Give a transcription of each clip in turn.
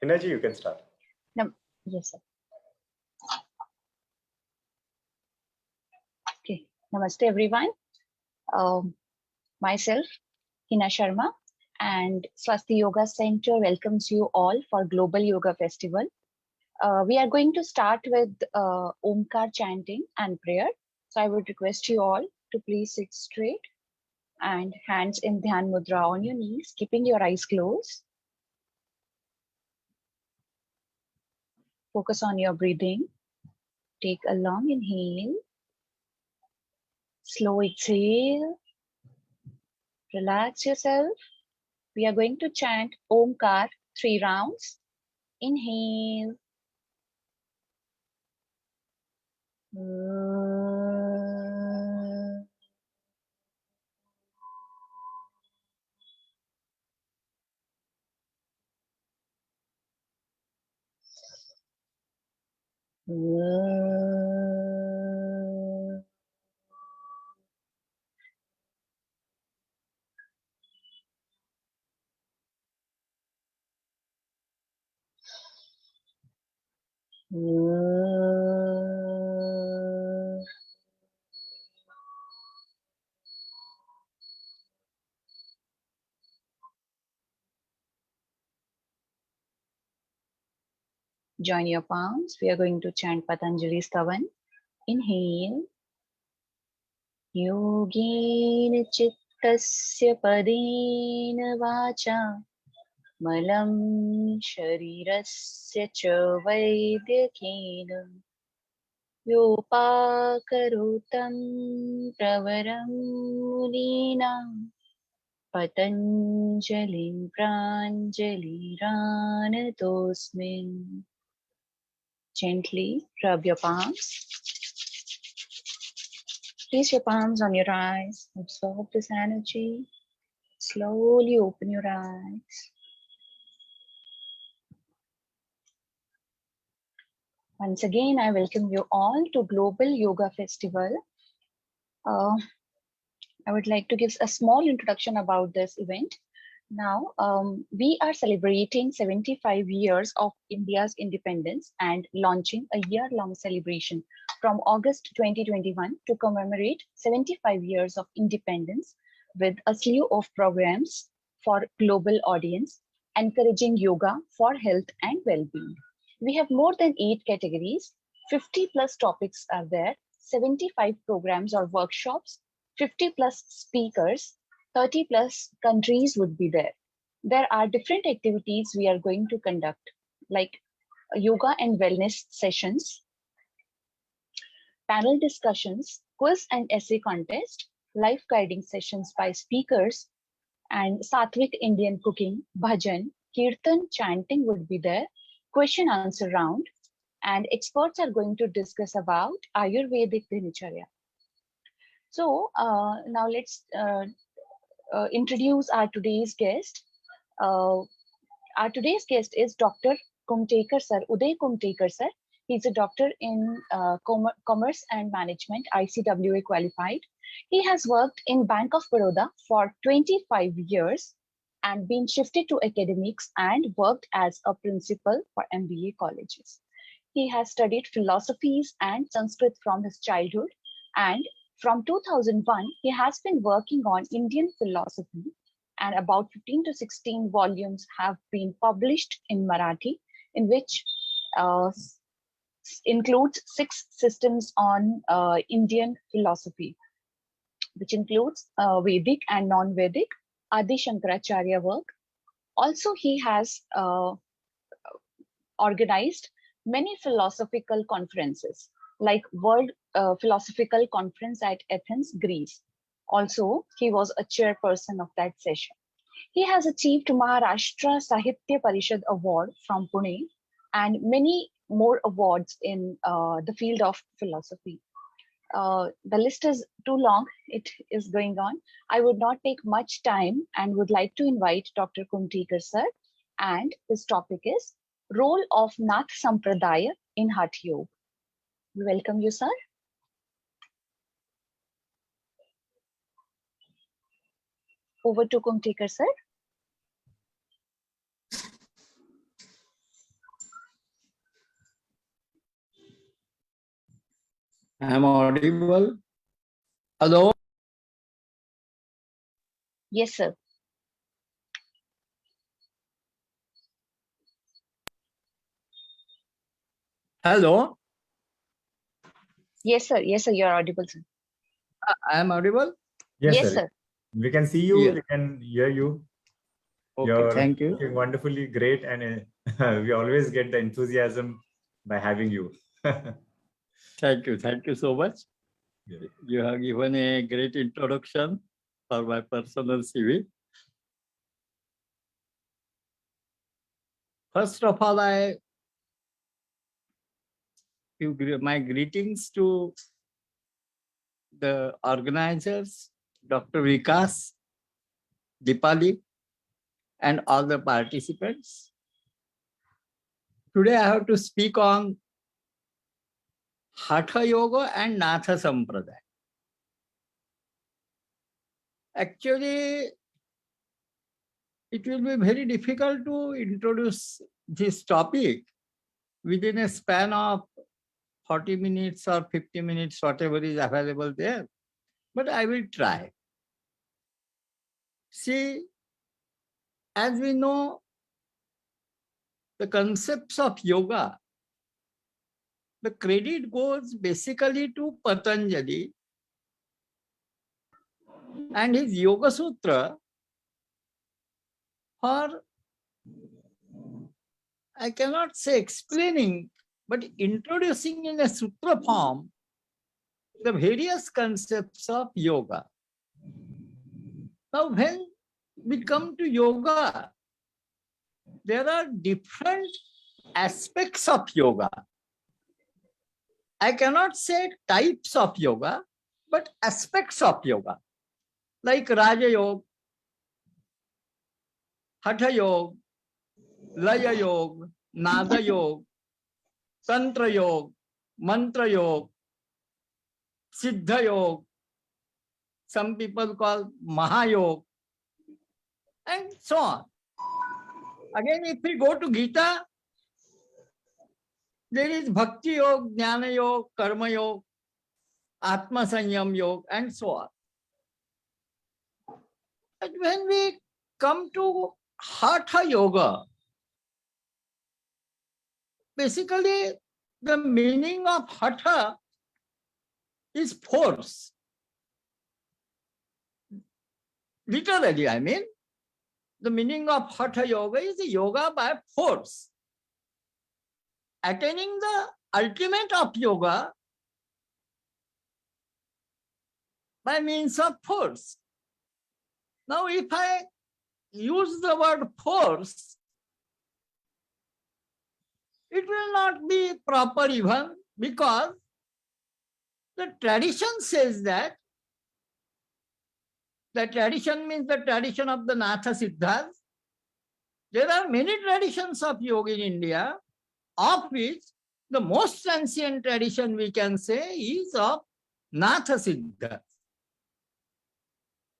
Hinaji, you can start. No, yes, sir. Okay, namaste everyone. Myself, Hina Sharma, and Swasti Yoga Center welcomes you all for Global Yoga Festival. We are going to start with Omkar chanting and prayer. So I would request you all to please sit straight and hands in Dhyan Mudra on your knees, keeping your eyes closed. Focus on your breathing. Take a long inhale. Slow exhale. Relax yourself. We are going to chant Omkar 3 rounds. Inhale. Join your palms. We are going to chant Patanjali Stavan. Inhale. Yogena chittasya padena vacha malam sharirasya cha vaidyakena vyopakarotam pravaram munina patanjalim pranjaliranatosmin. Gently rub your palms. Place your palms on your eyes. Absorb this energy. Slowly open your eyes. Once again, I welcome you all to Global Yoga Festival. I would like to give a small introduction about this event. Now, we are celebrating 75 years of India's independence and launching a year-long celebration from August 2021 to commemorate 75 years of independence with a slew of programs for global audience, encouraging yoga for health and well-being. We have more than 8 categories, 50 plus topics are there, 75 programs or workshops, 50 plus speakers, 30 plus countries would be there. There are different activities we are going to conduct, like yoga and wellness sessions, panel discussions, quiz and essay contest, life guiding sessions by speakers, and Sattvic Indian cooking, bhajan, kirtan, chanting would be there, question answer round, and experts are going to discuss about Ayurvedic Dinacharya. So now let's introduce our today's guest. Our today's guest is Dr. Kumtekar sir, Uday Kumtekar sir. He's a doctor in Commerce and Management, ICWA qualified. He has worked in Bank of Baroda for 25 years and been shifted to academics and worked as a principal for MBA colleges. He has studied philosophies and Sanskrit from his childhood, and from 2001, he has been working on Indian philosophy, and about 15 to 16 volumes have been published in Marathi, in which includes 6 systems on Indian philosophy, which includes Vedic and non-Vedic, Adi Shankaracharya work. Also, he has organized many philosophical conferences, like World Philosophical Conference at Athens, Greece. Also, he was a chairperson of that session. He has achieved Maharashtra Sahitya Parishad Award from Pune and many more awards in the field of philosophy. The list is too long, it is going on. I would not take much time and would like to invite Dr. Kumtikar sir. And his topic is Role of Nath Sampradaya in Hatha Yoga. We welcome you, sir. Over to Kumtikar sir. I am audible. Hello. Yes, sir. Hello. Yes, sir. Yes, sir. You're audible, sir. I am audible. Yes, sir. We can see you. Yeah. We can hear you. Okay. You're Thank you. looking wonderfully great, and we always get the enthusiasm by having you. Thank you. Thank you so much. Yeah. You have given a great introduction for my personal CV. First of all, I give my greetings to the organizers, Dr. Vikas, Dipali, and all the participants. Today I have to speak on Hatha Yoga and Natha Sampradaya. Actually, it will be very difficult to introduce this topic within a span of 40 minutes or 50 minutes, whatever is available there. But I will try. See, as we know, the concepts of yoga, the credit goes basically to Patanjali and his Yoga Sutra for, I cannot say explaining, but introducing in a sutra form the various concepts of yoga. Now, when we come to yoga, there are different aspects of yoga. I cannot say types of yoga, but aspects of yoga, like Raja Yoga, Hatha Yoga, Laya Yoga, Nada Yoga, Tantra Yoga, Mantra Yoga, Siddha Yoga, some people call Mahayoga, and so on. Again, if we go to Gita, there is Bhakti Yoga, Jnana Yoga, Karma Yoga, Atma Sanyam Yoga, and so on. But when we come to Hatha Yoga, basically the meaning of Hatha is force. Literally, I mean, the meaning of Hatha Yoga is yoga by force. Attaining the ultimate of yoga by means of force. Now, if I use the word force, it will not be proper even, because the tradition says that, the tradition means the tradition of the Natha Siddhas. There are many traditions of yoga in India, of which the most ancient tradition we can say is of Natha Siddhas.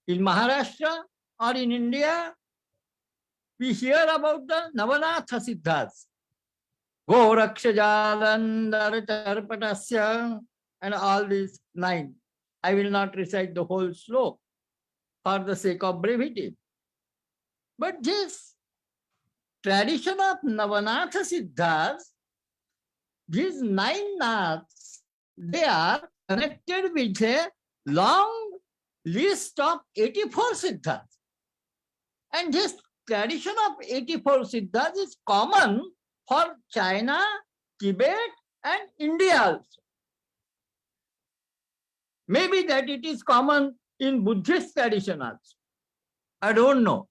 In Maharashtra or in India, we hear about the Navanatha Siddhas, Gorakshajalandhara Charpatasya, and all these 9. I will not recite the whole sloka for the sake of brevity. But this tradition of Navanatha Siddhas, these 9 naths, they are connected with a long list of 84 Siddhas. And this tradition of 84 Siddhas is common for China, Tibet, and India also. Maybe that it is common in Buddhist tradition also. I don't know.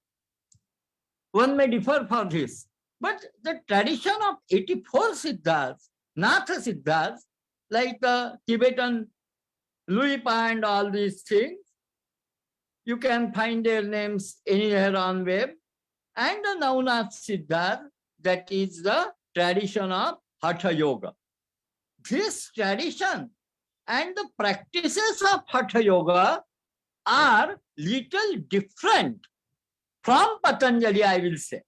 one may differ for this. But the tradition of 84 Siddhas, Natha Siddhas, like the Tibetan Luipa and all these things, you can find their names anywhere on web. And the Navnath Siddhas, that is the tradition of Hatha Yoga. This tradition and the practices of Hatha Yoga are little different from Patanjali, I will say.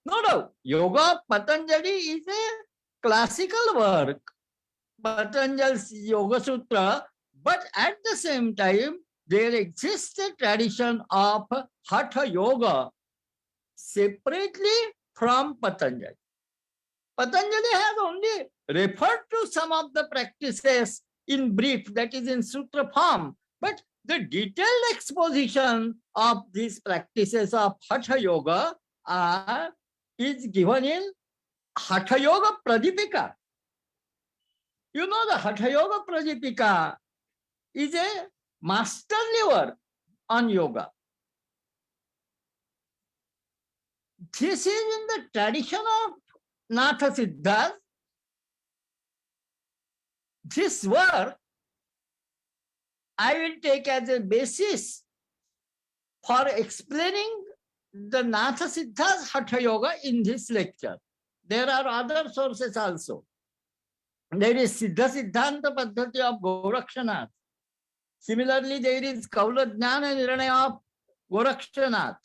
No doubt, Yoga of Patanjali is a classical work, Patanjali's Yoga Sutra, but at the same time, there exists a tradition of Hatha Yoga separately from Patanjali. Patanjali has only referred to some of the practices in brief, that is in sutra form, but the detailed exposition of these practices of Hatha Yoga is given in Hatha Yoga Pradipika. You know, the Hatha Yoga Pradipika is a masterly work on yoga. This is in the tradition of Natha Siddhas. This work I will take as a basis for explaining the Natha Siddhas Hatha Yoga in this lecture. There are other sources also. There is Siddha Siddhanta Paddhati of Gorakshanath. Similarly, there is Kaula Jnana Nirnaya of Gorakshanath.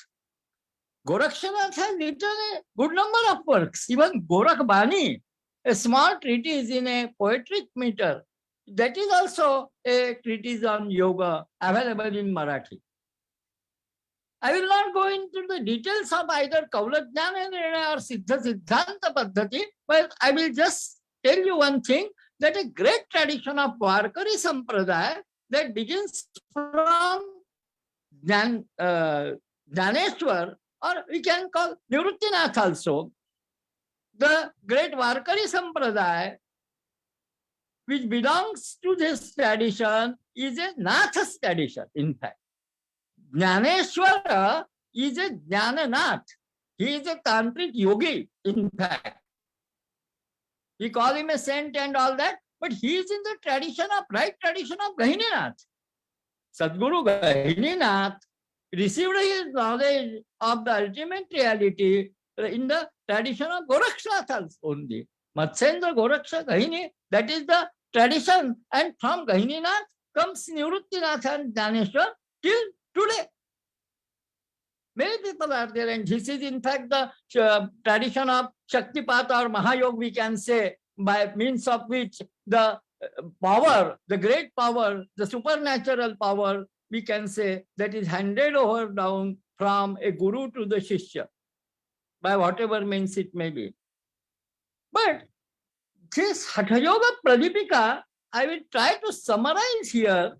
Gorakshanath has written a good number of works. Even Gorakh Bani, a small treatise in a poetic meter, that is also a treatise on yoga available in Marathi. I will not go into the details of either Kaula Jnana Nirnaya or Siddha Siddhanta Paddhati, but I will just tell you one thing, that a great tradition of Varkari Sampradaya that begins from Jnaneshwar, or we can call Nivruttinath also, the great Varkari Sampradaya, which belongs to this tradition, is a Natha's tradition, in fact. Jnaneshwara is a Jnananath. He is a tantric yogi, in fact. We call him a saint and all that, but he is in the tradition of, right tradition of Gahininath. Sadguru Gahininath received his knowledge of the ultimate reality in the tradition of Gorakshanath only. Matsyendra Goraksha Gahini, that is the tradition, and from Gahininath comes Nivruttinath and Jnaneshwar till today. Many people are there, and this is in fact the tradition of Shaktipat or Mahayog, we can say, by means of which the power, the great power, the supernatural power, we can say, that is handed over down from a guru to the shishya, by whatever means it may be. But this Hatha Yoga Pradipika, I will try to summarize here.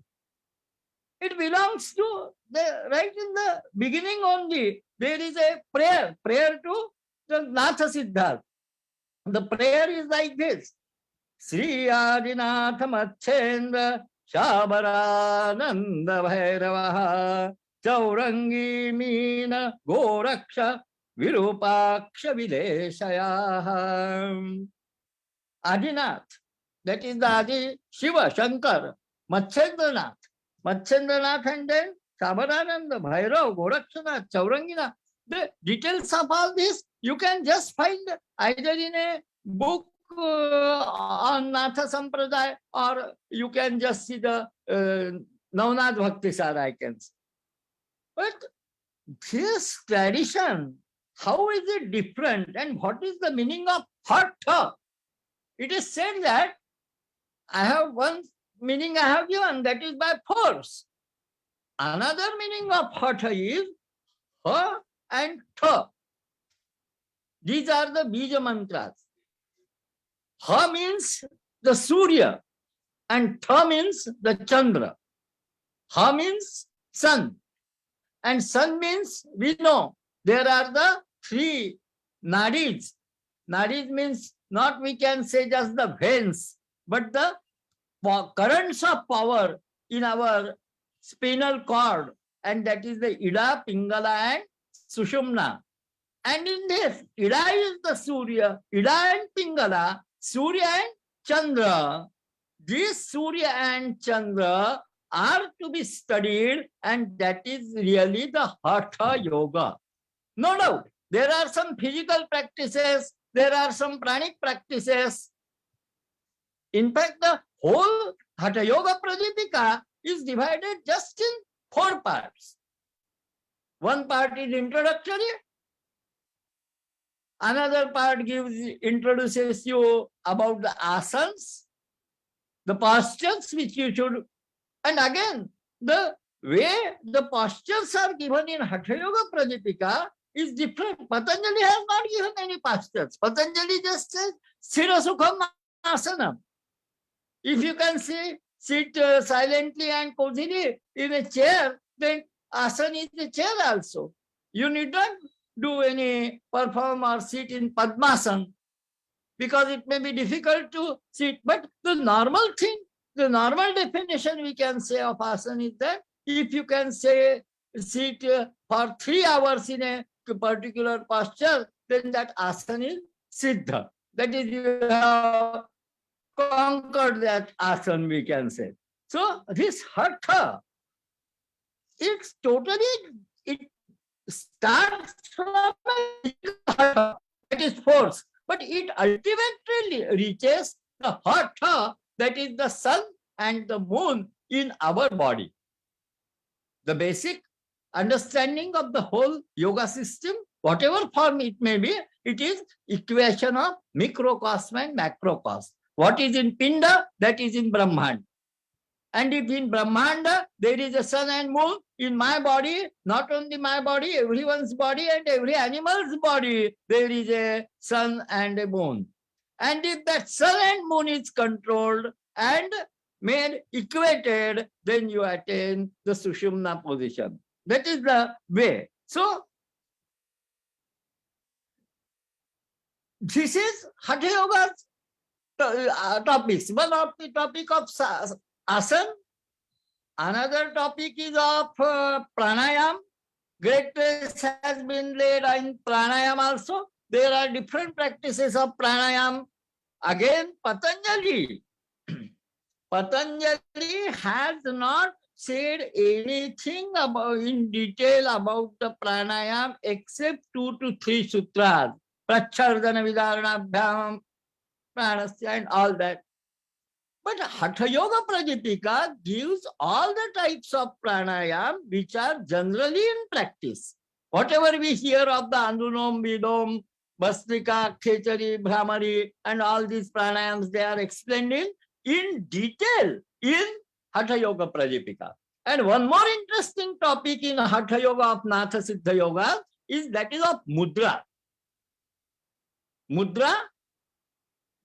It belongs to right in the beginning only. There is a prayer to the Natha Siddhas. The prayer is like this: Sri Adinatha Matsyendra Shabarananda Bhairavaha Chaurangi Meena Goraksha Virupaksha Vileshayaha. Adinath, that is the Adi Shiva, Shankar, Matsyendranath. Matsyendranath and then Shabarananda, Bhairav, Gorakshanath, Chauranginath. The details of all this you can just find either in a book on Natha Sampradaya, or you can just see the Navnath Bhaktisara, I can say. But this tradition, how is it different, and what is the meaning of Hatha? It is said that I have one meaning I have given, that is by force. Another meaning of Hatha is Ha and Tha. These are the Bija mantras. Ha means the Surya and Tha means the Chandra. Ha means sun, and sun means, we know, there are the three nadis. Nadis means not, we can say, just the veins, but the currents of power in our spinal cord, and that is the Ida, Pingala and Sushumna. And in this, Ida is the Surya, Ida and Pingala, Surya and Chandra. This Surya and Chandra are to be studied, and that is really the Hatha Yoga. No doubt, there are some physical practices, there are some pranic practices. In fact, the whole Hatha Yoga Pradipika is divided just in 4 parts. One part is introductory, another part introduces you about the asanas, the postures which you should, and again, the way the postures are given in Hatha Yoga Pradipika is different. Patanjali has not given any postures. Patanjali just says, Sthira Sukham Asana. If you can sit silently and cozily in a chair, then asana is a chair also. You need not do any perform or sit in Padmasana, because it may be difficult to sit. But the normal thing, the normal definition we can say of asana is that if you can sit for 3 hours in a particular posture, then that asana is siddha. That is, you have conquered that asana, we can say. So this hatha, it's totally, it starts from hatha, that is force, but it ultimately reaches the hatha, that is the sun and the moon in our body. The basic understanding of the whole yoga system, whatever form it may be, it is equation of microcosm and macrocosm. What is in Pinda, that is in Brahmanda. And if in Brahmanda there is a sun and moon, in my body, not only my body, everyone's body and every animal's body, there is a sun and a moon. And if that sun and moon is controlled and made equated, then you attain the Sushumna position. That is the way. So, this is Hatha Yoga's topics. One of the topic of asana, another topic is of pranayam. Great stress has been laid in pranayam also. There are different practices of pranayam. Again, Patanjali has not said anything about in detail about the pranayam except 2 to 3 sutras, Prachardana Vidaranabhyam, Pranasya, and all that. But Hatha Yoga Pradipika gives all the types of pranayam which are generally in practice. Whatever we hear of the Anulom, Vilom, Bhastrika, Khechari, Bhramari, and all these pranayams, they are explained in detail in Hatha Yoga Pradipika. And one more interesting topic in Hatha Yoga of Natha Siddha Yoga is that is of mudra.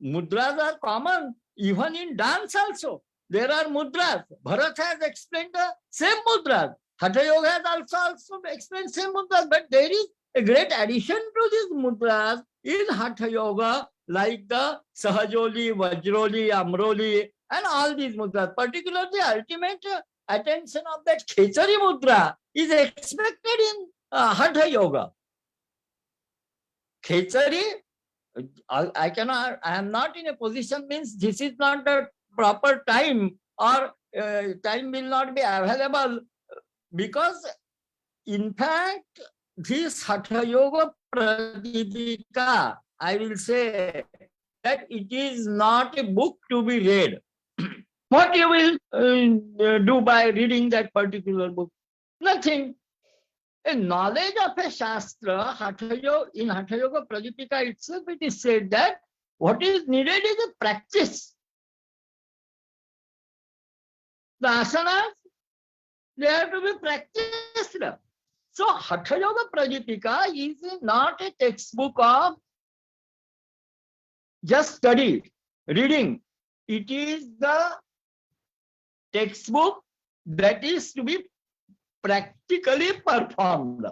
Mudras are common even in dance also. There are mudras. Bharat has explained the same mudras. Hatha Yoga has also explained same mudras, but there is a great addition to these mudras in Hatha Yoga, like the Sahajoli, Vajroli, Amroli, and all these mudras. Particularly, the ultimate attention of that Khechari mudra is expected in Hatha Yoga. Khechari, I am not in a position, means this is not the proper time, or time will not be available, because in fact this Hatha Yoga Pradipika, I will say that it is not a book to be read. What you will do by reading that particular book? Nothing. A knowledge of a Shastra, in Hatha Yoga Pradipika itself, it is said that what is needed is a practice. The asanas, they have to be practiced. So Hatha Yoga Pradipika is not a textbook of just study, reading. It is the textbook that is to be practically performed.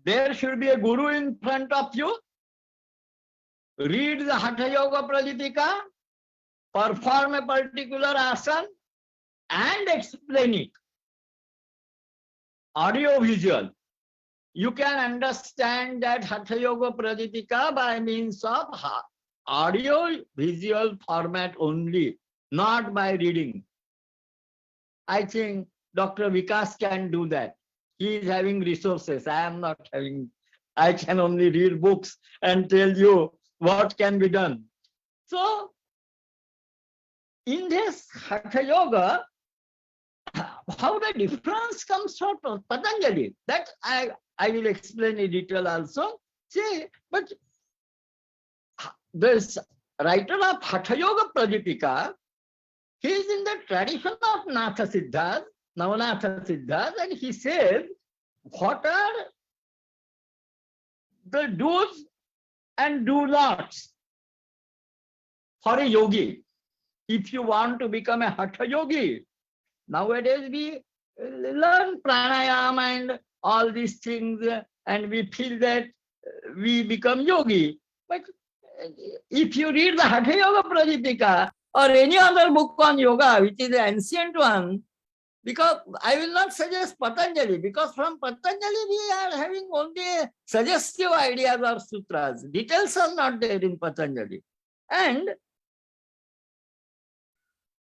There should be a guru in front of you. Read the Hatha Yoga Pradipika, perform a particular asana, and explain it. Audio visual. you can understand that Hatha Yoga Pradipika by means of audio visual format only, not by reading. I think Dr. Vikas can do that. He is having resources. I am not having. I can only read books and tell you what can be done. So, in this Hatha Yoga, how the difference comes from Patanjali, that I will explain in detail also. See, but this writer of Hatha Yoga Pradipika, he is in the tradition of Natha Siddhas, Navanatha Siddhas, and he says, what are the do's and do nots for a yogi? If you want to become a Hatha yogi, nowadays we learn pranayama and all these things, and we feel that we become yogi. But if you read the Hatha Yoga Pradipika or any other book on yoga, which is the ancient one, because I will not suggest Patanjali, because from Patanjali we are having only suggestive ideas or sutras. Details are not there in Patanjali. And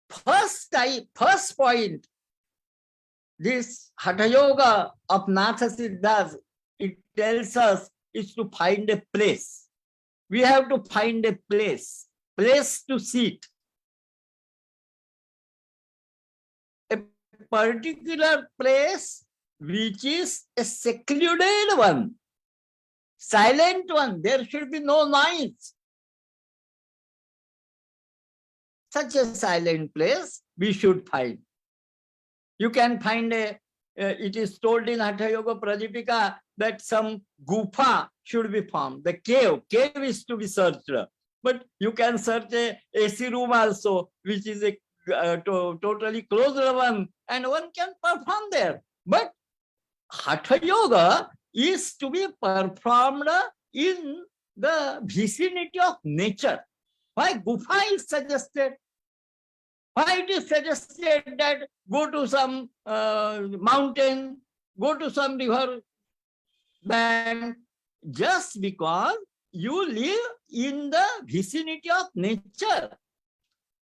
first point, this Hatha Yoga of Natha Siddhas, it tells us is to find a place. We have to find a place to sit. A particular place which is a secluded one, silent one. There should be no noise. Such a silent place we should find. You can find it is told in Hatha Yoga Pradipika that some gufa should be formed. The cave is to be searched. But you can search a AC room also, which is a totally closed one, and one can perform there. But Hatha Yoga is to be performed in the vicinity of nature. Why gufa is suggested? Why it is suggested that go to some mountain, go to some river bank? Just because you live in the vicinity of nature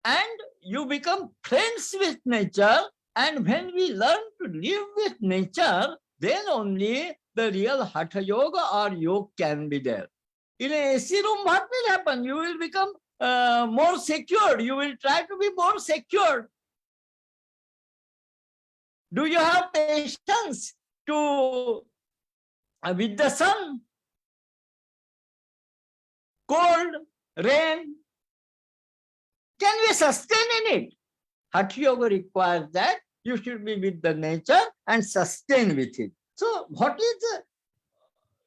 and you become friends with nature, and when we learn to live with nature, then only the real Hatha Yoga or yoga can be there. In a AC room, what will happen? You will become more secured. You will try to be more secured. Do you have patience to with the sun, cold, rain? Can we sustain in it? Hatha Yoga requires that you should be with the nature and sustain with it. So what is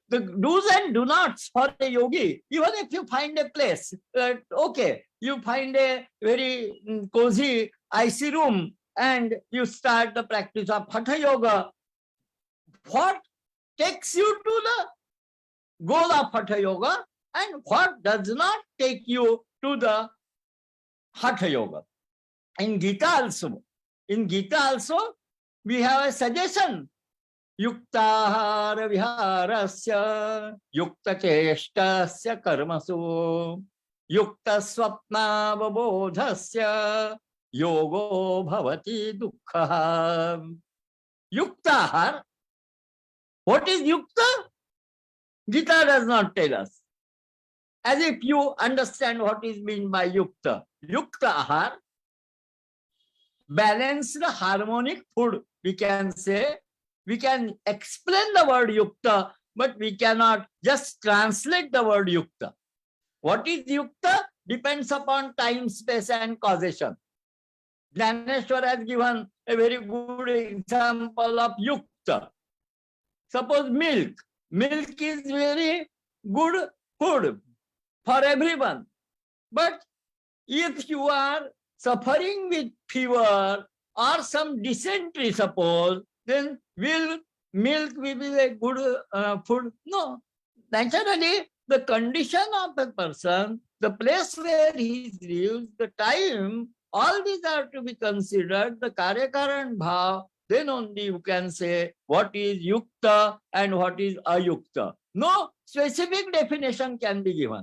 the do's and do nots for a yogi? Even if you find a place, okay, you find a very cozy, icy room and you start the practice of Hatha Yoga. What takes you to the goal of Hatha Yoga and what does not take you to the Hatha Yoga? In Gita also, we have a suggestion. Yuktahara viharasya, yukta cheshtasya karmasu, yukta swapna vabodhasya, yogo bhavati dukkha. Yuktahar. What is yukta? Gita does not tell us. As if you understand what is meant by yukta. Yuktahar, balanced harmonic food, we can say. We can explain the word yukta, but we cannot just translate the word yukta. What is yukta? Depends upon time, space, and causation. Dhaneshwar has given a very good example of yukta. Suppose milk. Milk is very good food for everyone. But if you are suffering with fever or some dysentery, suppose, then will milk will be a good food? No. Naturally, the condition of the person, the place where he lives, the time, all these are to be considered, the Karyakaran Bhav, Then only you can say what is yukta and what is ayukta. No specific definition can be given.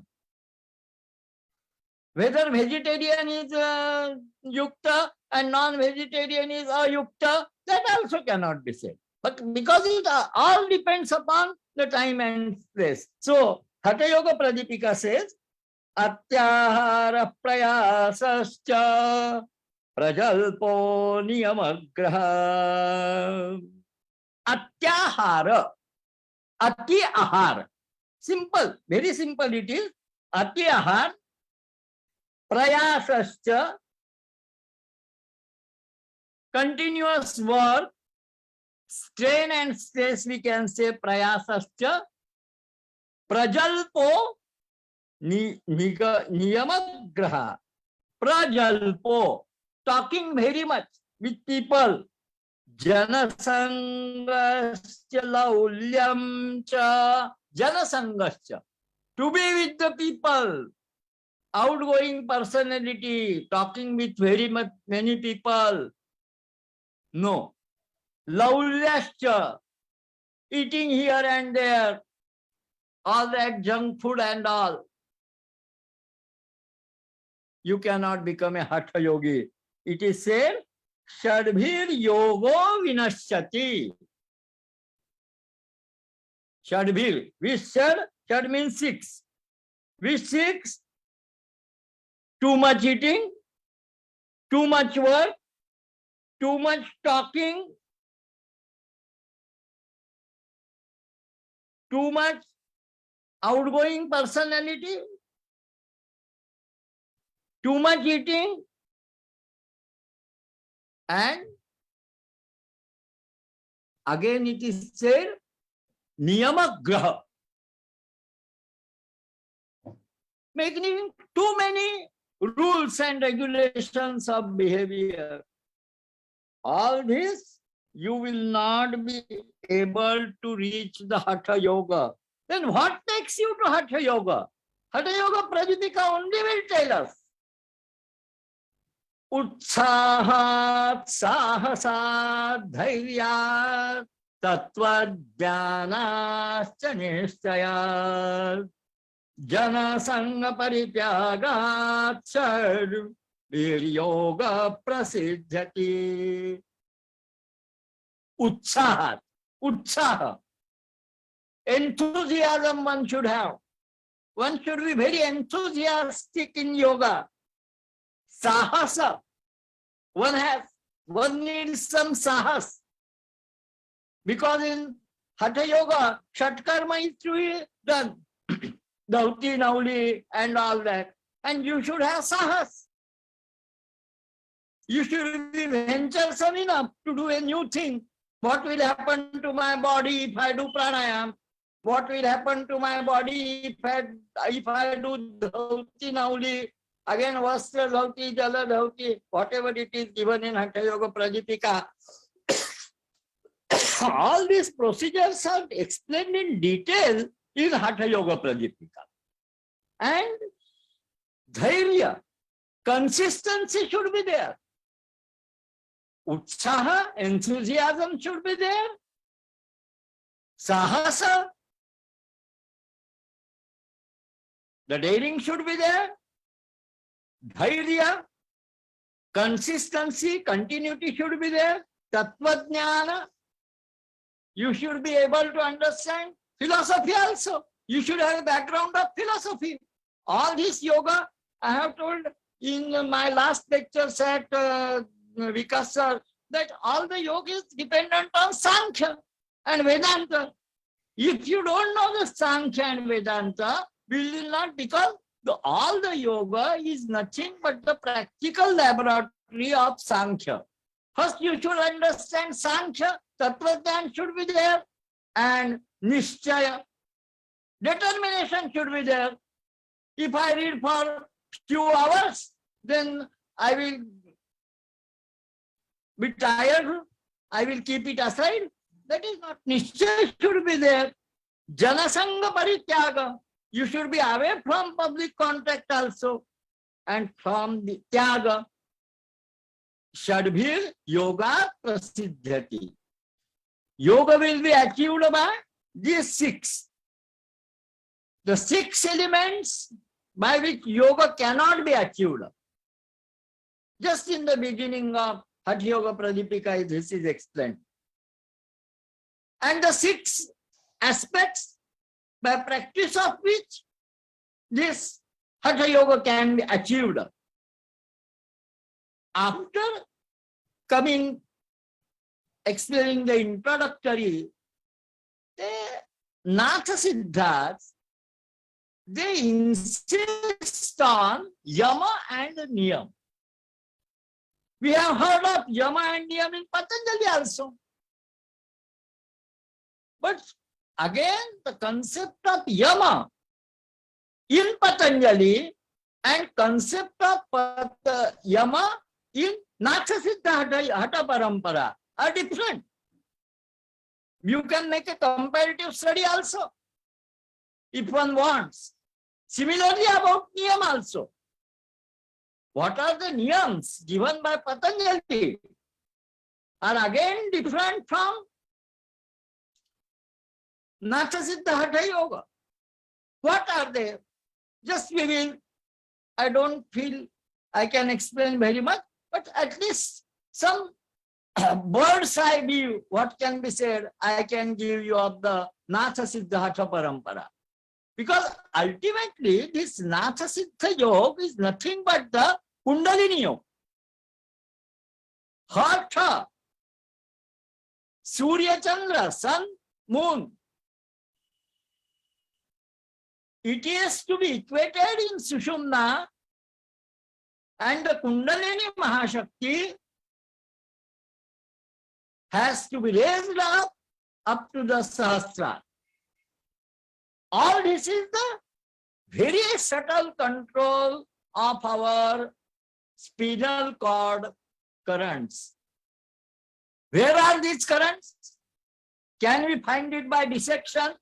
Whether vegetarian is yukta and non-vegetarian is ayukta, that also cannot be said. But because it all depends upon the time and place. So, Hatha Yoga Pradipika says, Atyahara prayasascha prajalpo niyamagraha. Atyahara. Ati ahar. Simple, very simple it is. Ati ahar. Prayasascha. Continuous work. Strain and stress we can say prayasascha. Prajalpo niyamagraha. Prajalpo. Talking very much with people. Janasangascha laulyam cha. Janasangascha. To be with the people. Outgoing personality. Talking with very much many people. No. Laulyascha. Eating here and there. All that junk food and all. You cannot become a Hatha yogi. It is said, Shadbhir yogo vinashyati. Shadbhir. Which shad? Shad means 6. Which 6? Too much eating, too much work, too much talking, too much outgoing personality, too much eating, and again it is said, niyamagraha. Making too many rules and regulations of behavior. All this, you will not be able to reach the Hatha Yoga. Then what takes you to Hatha Yoga? Hatha Yoga Pradipika only will tell us. Utsahat sahasat dhairyat tattva jnanascha nishchayat jana sanga parityagat sarv yoga prasiddhati. Utsahat. Utsaha. Enthusiasm one should have. One should be very enthusiastic in yoga. Sahasa. One needs some sahas. Because in Hatha Yoga, Shatkarma is to be done. Dhauti, Nauli and all that. And you should have sahas. You should be venturesome enough to do a new thing. What will happen to my body if I do pranayam? What will happen to my body if I do dhauti, nauli, again vastra dhauti, jala dhauti, whatever it is given in Hatha Yoga Pradipika. All these procedures are explained in detail in Hatha Yoga Pradipika. And dhairya, consistency should be there. Utsaha, enthusiasm should be there. Sahasa, the daring should be there. Dhairya, consistency, continuity should be there. Tattvajnana, you should be able to understand. Philosophy also, you should have a background of philosophy. All this yoga, I have told in my last lectures at Vikas sir, that all the yoga is dependent on Sankhya and Vedanta. If you don't know the Sankhya and Vedanta, we will not, because all the yoga is nothing but the practical laboratory of Sankhya. First you should understand Sankhya, Tattvajnana should be there, and Nishchaya. Determination should be there. If I read for few hours, then I will be tired, I will keep it aside. That is not. Nishchaya should be there. Janasanga parityaga. You should be away from public contact also. And from the tyaga. Shadbhir Yoga Prasiddhati. Yoga will be achieved by these six. The six elements by which yoga cannot be achieved. Just in the beginning of Hatha Yoga Pradipika, this is explained. And the six aspects by practice of which this Hatha Yoga can be achieved. After coming, explaining the introductory, the Natha Siddhas, they insist on Yama and Niyam. We have heard of Yama and Niyam in Patanjali also. But again, the concept of Yama in Patanjali and concept of Yama in Natha Siddha Hatha Parampara are different. You can make a comparative study also, if one wants. Similarly about Niyam also. What are the Niyams given by Patanjali are again different from Natha Siddha Hatha Yoga. What are they? Just we will, I don't feel I can explain very much, but at least some bird's eye view, what can be said, I can give you of the Natha Siddha Hatha Parampara. Because ultimately, this Natha Siddha Yoga is nothing but the Kundalini Yoga. Hatha, Surya Chandra, Sun, Moon. It is to be equated in Sushumna, and the Kundalini Mahashakti has to be raised up to the Sahasrara. All this is the very subtle control of our spinal cord currents. Where are these currents? Can we find it by dissection?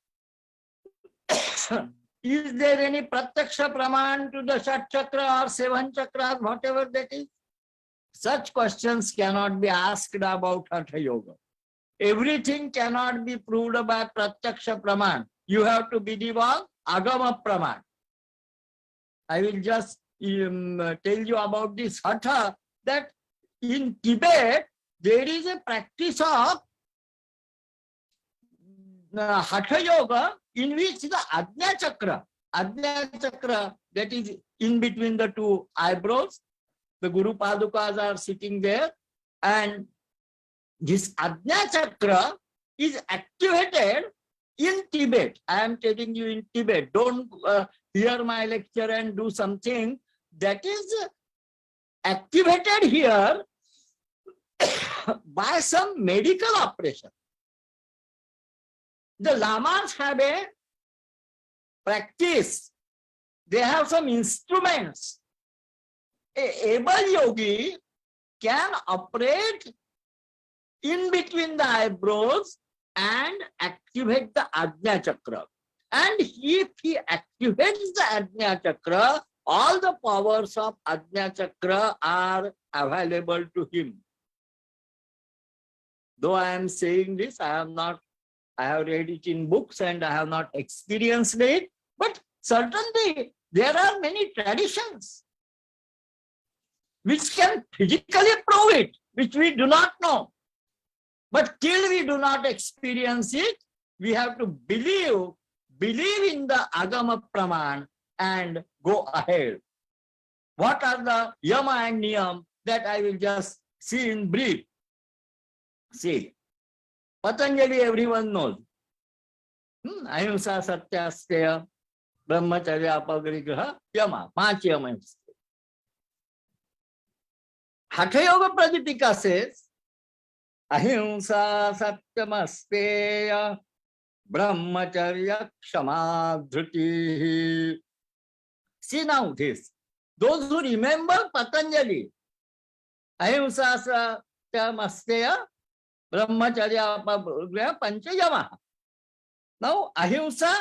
Is there any pratyaksha praman to the Shat Chakra or Seven Chakras, whatever that is? Such questions cannot be asked about Hatha Yoga. Everything cannot be proved by pratyaksha praman. You have to believe on agama praman. I will just tell you about this Hatha, that in Tibet, there is a practice of Hatha Yoga in which the Ajna Chakra, that is in between the two eyebrows, the Guru Padukas are sitting there, and this Ajna Chakra is activated in Tibet. I am telling you in Tibet. Don't hear my lecture and do something that is activated here by some medical operation. The Lamas have a practice. They have some instruments. A able yogi can operate in between the eyebrows and activate the Ajna Chakra. And if he activates the Ajna Chakra, all the powers of Ajna Chakra are available to him. Though I am saying this, I have read it in books and I have not experienced it, but certainly there are many traditions which can physically prove it, which we do not know. But till we do not experience it, we have to believe in the Agama Praman and go ahead. What are the Yama and Niyam? That I will just see in brief. See, Patanjali everyone knows. Ahimsa, Satya, Steya, Brahmacharya, Apagrigraha, Yama, 5 Yamas. Hatha Yoga Pradipika says, Ahimsa, Satyam, Steya, Brahmacharya, Kshama, Dhruti. See now this. Those who remember Patanjali, Ahimsa, Satyam, Steya, Brahmacharya, Apagrigraha, Pancha Yama. Now, Ahimsa,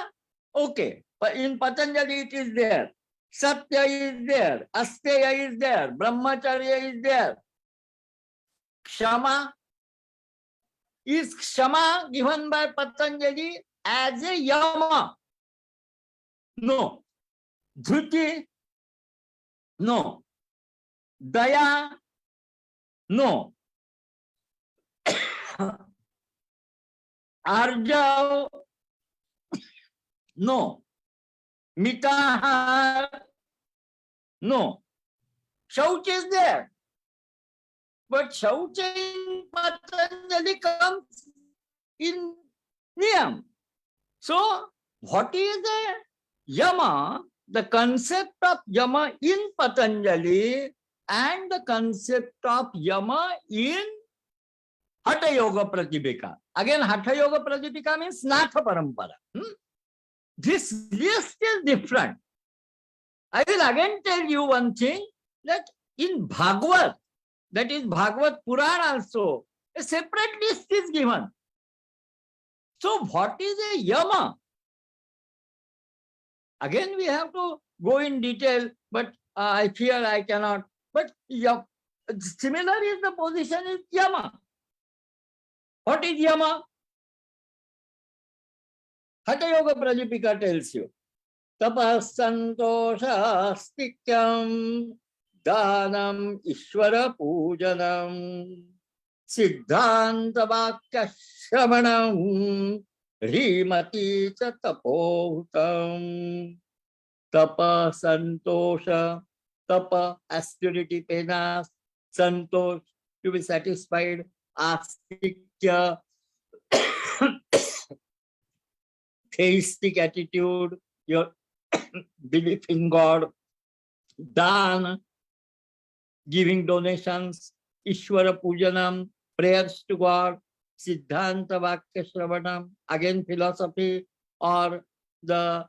okay. But in Patanjali it is there. Satya is there. Asteya is there. Brahmacharya is there. Kshama. Is Kshama given by Patanjali as a yama? No. Dhruti? No. Daya? No. Arjav? No. Mitahar? No. Shauch is there. But Shauch in Patanjali comes in Niyam. So, what is the yama? The concept of yama in Patanjali and the concept of yama in Hatha Yoga Pratipika. Again, Hatha Yoga Pratipika means Natha Parampara. This list is different. I will again tell you one thing, that in Bhagavad, that is Bhagavad Puran also, a separate list is given. So what is a yama? Again, we have to go in detail, but I fear I cannot. But similar is the position is yama. What is yama? Hatha Yoga Pratipika tells you. Tapas santosha stikyam danam ishvara pujanam siddhanta vakya shravanam rimati cha tapohutam. Tapa santosha. Tapa, austerity, penas. Santosh, to be satisfied. Astikya, theistic attitude, your belief in God. Dan, giving donations. Ishvara pujanam, prayers to God. Siddhanta vakya shravanam, again philosophy, or the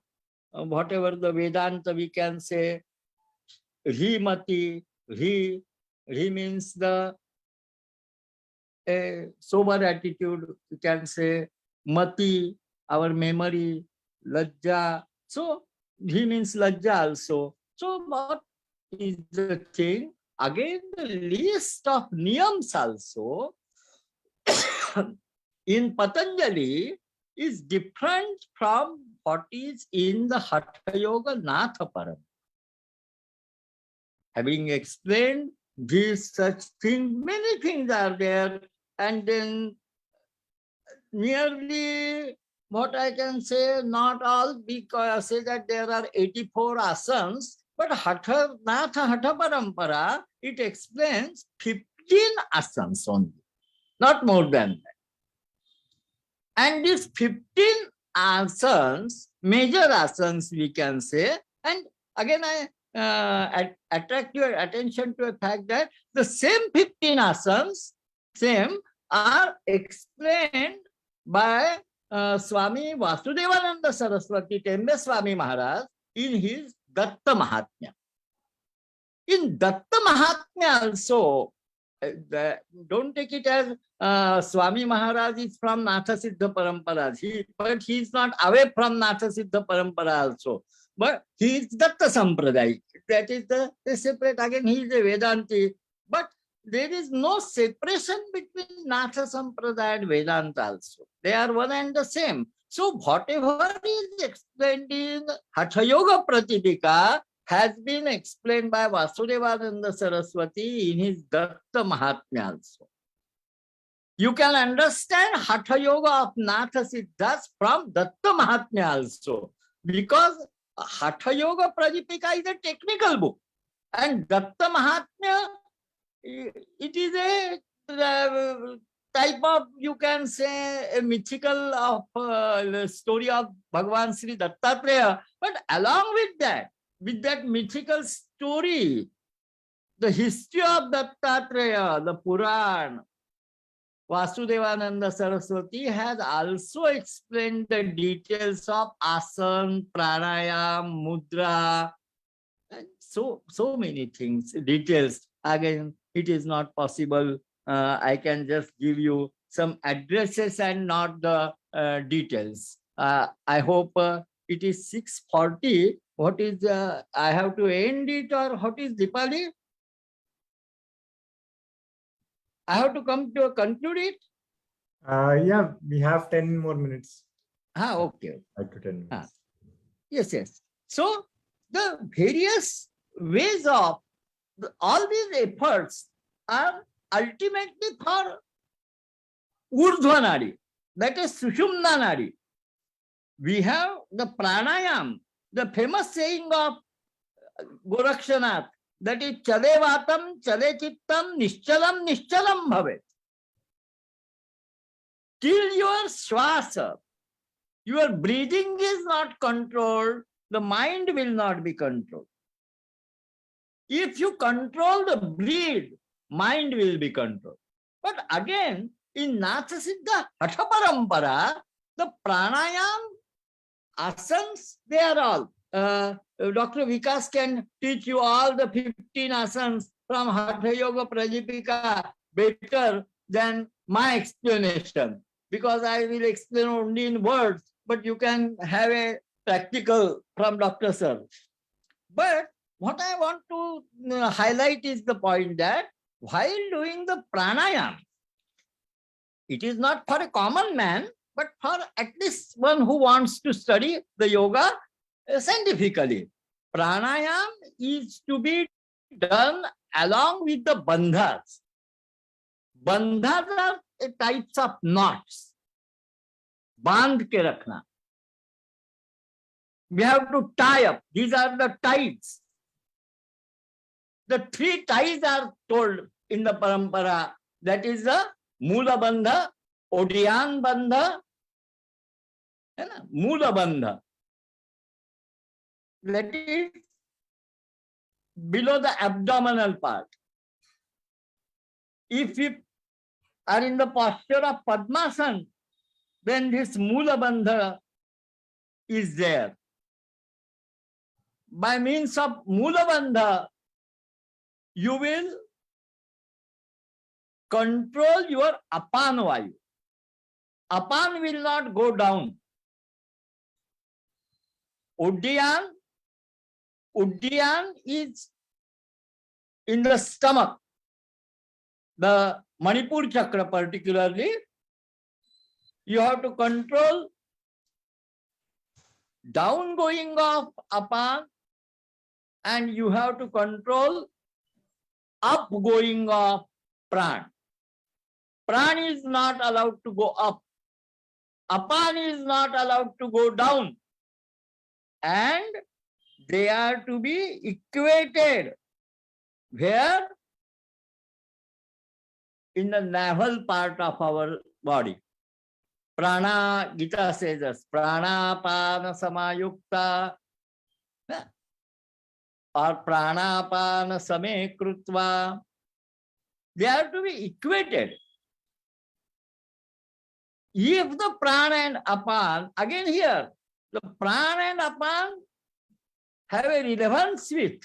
whatever the Vedanta we can say. Hrimati, Hri means the sober attitude, you can say. Mati, our memory. Lajja, so Hri means Lajja also. So what is the thing? Again, the list of niyams also in Patanjali is different from what is in the Hatha Yoga Natha Param. Having explained these such things, many things are there, and then nearly what I can say, not all, because say that there are 84 asanas, but Hatha Parampara, it explains 15 asanas only, not more than that. And these 15 asanas, major asanas we can say, and again I attract your attention to the fact that the same 15 asanas, are explained by Swami Vasudevananda Saraswati Tembe Swami Maharaj in his Datta Mahatmya. In Datta Mahatmya also, don't take it as Swami Maharaj is from Natha Siddha Parampara, but he is not away from Natha Siddha Parampara also. But he is Datta Sampradaya. That is the separate, again he is a Vedanti. But there is no separation between Natha Sampradaya and Vedanta also. They are one and the same. So whatever is explained in Hatha Yoga Pratipika has been explained by Vasudevananda Saraswati in his Datta Mahatmya also. You can understand Hatha Yoga of Natha Siddhas from Datta Mahatmya also, because Hatha Yoga Pratipika is a technical book, and Datta Mahatmya, it is a type of, you can say, a mythical of story of Bhagavan Sri Dattatreya. But along with that mythical story, the history of Dattatreya, the Puran, Vasudevananda Saraswati has also explained the details of asana, pranayam, mudra, and so many things, details. Again, it is not possible. I can just give you some addresses and not the details. I hope it is 6:40. What is I have to end it, or what is Dipali? I have to come to conclude it. Yeah, we have 10 more minutes. Okay. 5 to 10 minutes. Yes, yes. So the various ways of all these efforts are ultimately for Urdhva Nadi, that is Sushumna Nadi. We have the pranayam, the famous saying of Gorakshanath, that is chale vatam, chale chittam, nishchalam, nishchalam bhavet. Till your swasa, your breathing is not controlled, the mind will not be controlled. If you control the breath, mind will be controlled. But again, in Natha Siddha Hatha Parampara, the pranayam, asanas, they are all. Dr. Vikas can teach you all the 15 asanas from Hatha Yoga Prajipika better than my explanation, because I will explain only in words, but you can have a practical from Dr. Sir. But what I want to highlight is the point that while doing the pranayam, it is not for a common man, but for at least one who wants to study the yoga scientifically. Pranayam is to be done along with the bandhas. Bandhas are types of knots. Bandh ke rakhna. We have to tie up. These are the ties. The 3 ties are told in the parampara. That is the Mula Bandha, Odyan Bandha, and Mula Bandha. That is below the abdominal part. If you are in the posture of Padmasana, then this Mula Bandha is there. By means of Mula Bandha, you will control your apan vayu. Apan will not go down. Uddiyan is in the stomach. The Manipur chakra particularly, you have to control downgoing of apan, and you have to control upgoing of pran. Pran is not allowed to go up. Apan is not allowed to go down. And they are to be equated. Where? In the navel part of our body. Prana, Gita says us, prana pana samayukta, or prana pana same krutva. They are to be equated. If the prana and apan, again here, the prana and apan have a relevance with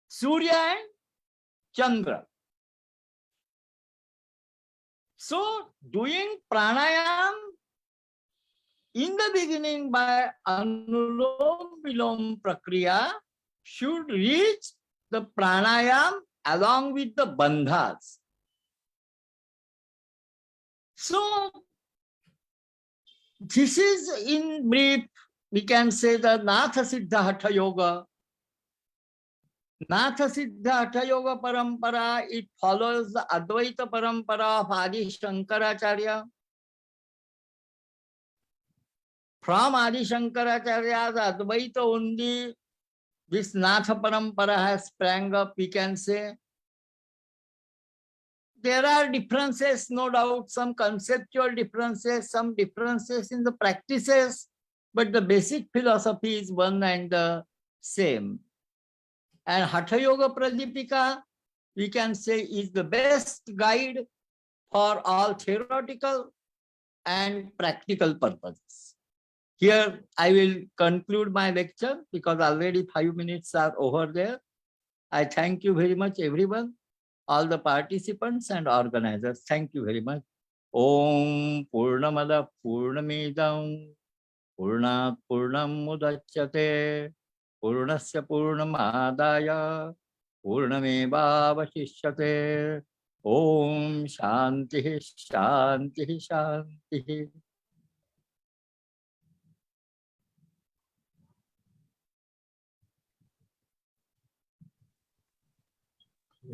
Surya and Chandra. So, doing pranayam in the beginning by Anulom Vilom Prakriya should reach the pranayam along with the bandhas. So, this is in brief, we can say the Natha Siddha Hatha Yoga. Natha Siddha Hatha Yoga Parampara, it follows the Advaita Parampara of Adi Shankaracharya. From Adi Shankaracharya's Advaita only, this Natha Parampara has sprang up, we can say. There are differences, no doubt, some conceptual differences, some differences in the practices, but the basic philosophy is one and the same. And Hatha Yoga Pradipika, we can say, is the best guide for all theoretical and practical purposes. Here I will conclude my lecture because already 5 minutes are over there. I thank you very much, everyone, all the participants and organizers. Thank you very much. Om Purnamada Purnamidam Purnat Purnam Mudachyate पूर्णस्य पूर्णमादाय पूर्णमेवावशिष्यते। ओम शांति शांति शांति।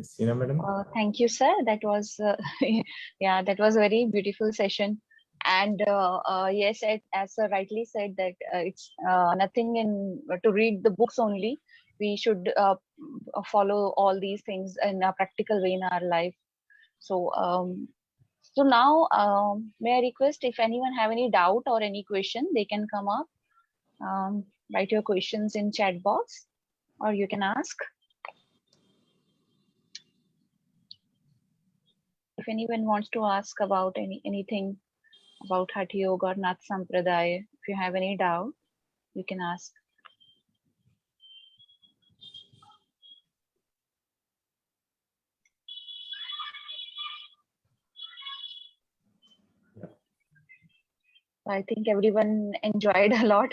Sina madam. Thank you, sir. That was, yeah, that was a very beautiful session. And yes, as sir rightly said, that it's nothing in to read the books only. We should follow all these things in a practical way in our life. So, so now, may I request if anyone have any doubt or any question, they can come up, write your questions in chat box, or you can ask. If anyone wants to ask about anything about Hatha Yoga or Nath Sampradaya, if you have any doubt, you can ask. I think everyone enjoyed a lot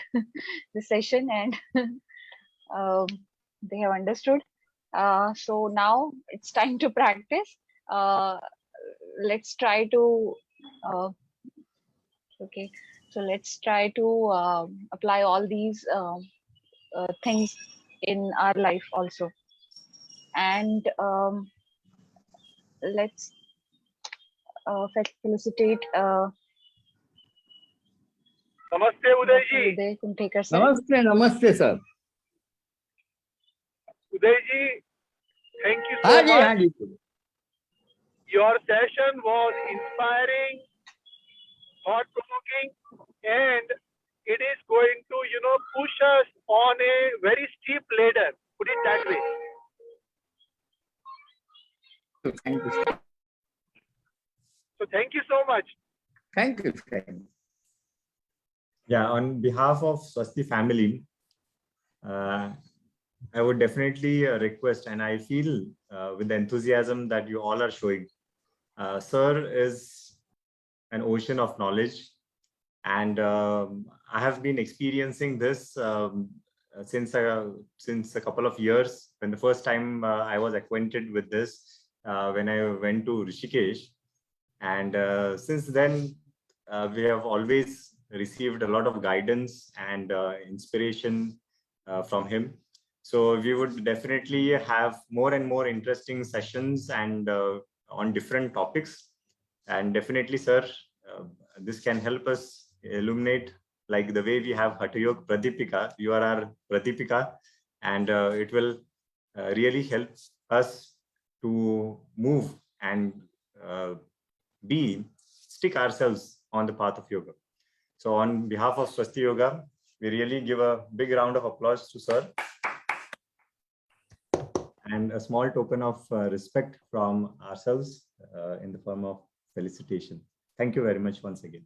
the session, and they have understood. So now it's time to practice. Let's try to okay. So let's try to apply all these things in our life also, and let's felicitate Namaste, Uday ji. Uday Kumtekar sir. नमस्ते नमस्ते sir. Uday ji, thank you so हाँ जी हाँ much. Ji. Your session was inspiring, thought-provoking, and it is going to, push us on a very steep ladder. Put it that way. Thank you, sir. So thank you so much. Thank you. Thank you. Yeah, on behalf of Swasti family, I would definitely request, and I feel with the enthusiasm that you all are showing, sir is an ocean of knowledge, and I have been experiencing this since a couple of years. When the first time I was acquainted with this, when I went to Rishikesh, and since then we have always received a lot of guidance and inspiration from him. So we would definitely have more and more interesting sessions and on different topics. And definitely, sir, this can help us illuminate, like the way we have Hatha Yoga Pradipika. You are our Pradipika, and it will really help us to move and stick ourselves on the path of yoga. So on behalf of Swasti Yoga, we really give a big round of applause to sir, and a small token of respect from ourselves in the form of felicitation. Thank you very much once again.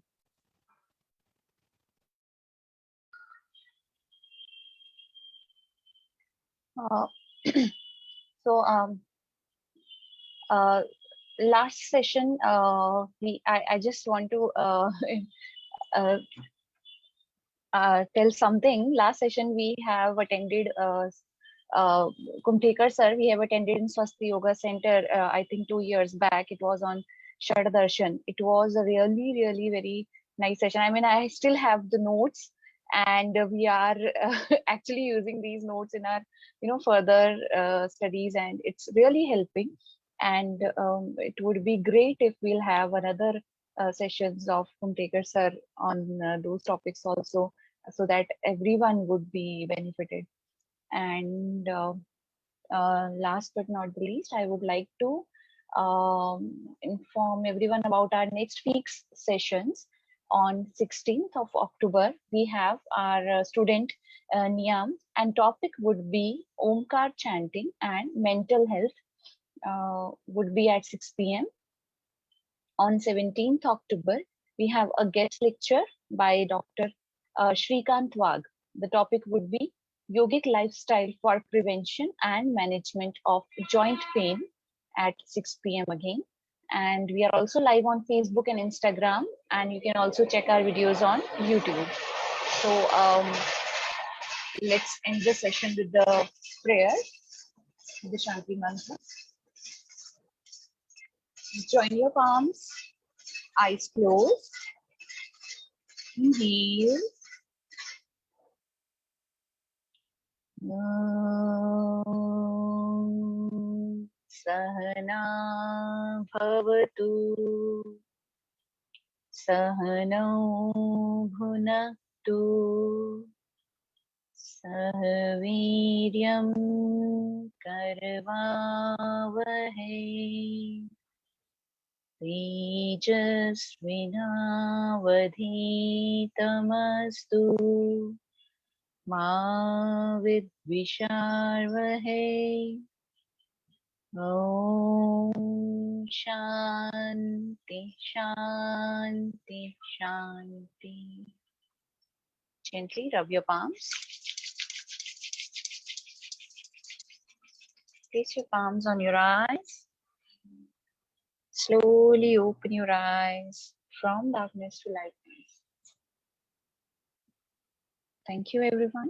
So last session, I just want to tell something. Last session we have attended Kumtekar sir. We have attended in Swasti Yoga Center. I think 2 years back. It was on Shad Darshan. It was a really, really very nice session. I mean, I still have the notes, and we are actually using these notes in our further studies, and it's really helping. And it would be great if we'll have another sessions of Kumtekar sir on those topics also, so that everyone would be benefited. And last but not the least, I would like to inform everyone about our next week's sessions. On 16th of October, we have our student Niyam, and topic would be Omkar chanting and mental health, would be at 6 p.m. On 17th October, we have a guest lecture by Dr. Shrikant Wag. The topic would be Yogic Lifestyle for Prevention and Management of Joint Pain at 6 p.m. again. And we are also live on Facebook and Instagram, and you can also check our videos on YouTube. So let's end the session with the prayer, the Shanti Mantra. Join your palms, eyes closed. Inhale. Sahana bhavatu, Sahanau bhunaktu, Sahaviryam karvavahe, Tejasvinavadhitamastu, Ma vidvisharvahe. Om Shanti Shanti Shanti. Gently rub your palms. Place your palms on your eyes. Slowly open your eyes from darkness to lightness. Thank you, everyone.